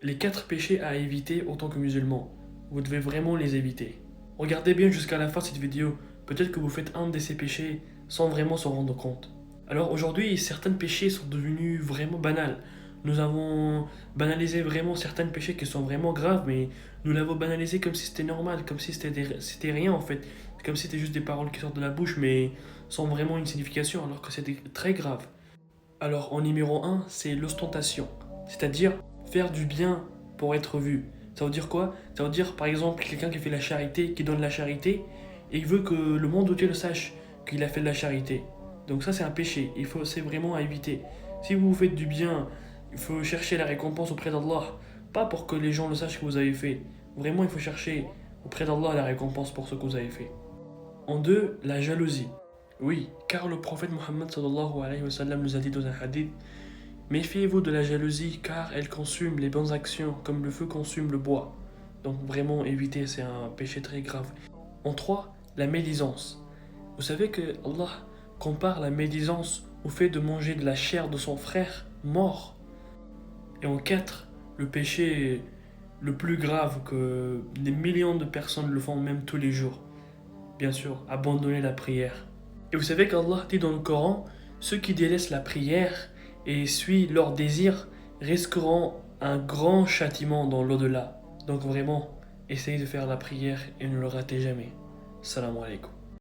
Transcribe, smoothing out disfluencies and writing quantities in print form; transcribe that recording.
Les 4 péchés à éviter en tant que musulman. Vous devez vraiment les éviter. Regardez bien jusqu'à la fin de cette vidéo. Peut-être que vous faites un de ces péchés sans vraiment s'en rendre compte. Alors aujourd'hui, certains péchés sont devenus vraiment banals. Nous avons banalisé vraiment certains péchés qui sont vraiment graves, mais nous l'avons banalisé comme si c'était normal, comme si c'était rien en fait. Comme si c'était juste des paroles qui sortent de la bouche, mais sans vraiment une signification, alors que c'était très grave. Alors en numéro un, c'est l'ostentation. C'est-à-dire faire du bien pour être vu. Ça veut dire quoi? Ça veut dire par exemple quelqu'un qui fait la charité, qui donne la charité, et il veut que le monde entier le sache qu'il a fait de la charité. Donc ça c'est un péché, c'est vraiment à éviter. Si vous faites du bien, il faut chercher la récompense auprès d'Allah. Pas pour que les gens le sachent que vous avez fait. Vraiment il faut chercher auprès d'Allah la récompense pour ce que vous avez fait. En deux, la jalousie. Oui, car le prophète Mohammed sallallahu alayhi wa sallam nous a dit dans un hadith: méfiez-vous de la jalousie car elle consume les bonnes actions comme le feu consume le bois. Donc vraiment évitez, c'est un péché très grave. En 3, la médisance. Vous savez que Allah compare la médisance au fait de manger de la chair de son frère mort. Et en 4, le péché le plus grave que des millions de personnes le font même tous les jours. Bien sûr, abandonner la prière. Et vous savez qu'Allah dit dans le Coran: ceux qui délaissent la prière et suivent leurs désirs risqueront un grand châtiment dans l'au-delà. Donc vraiment, essayez de faire la prière et ne le ratez jamais. Salam alaikum.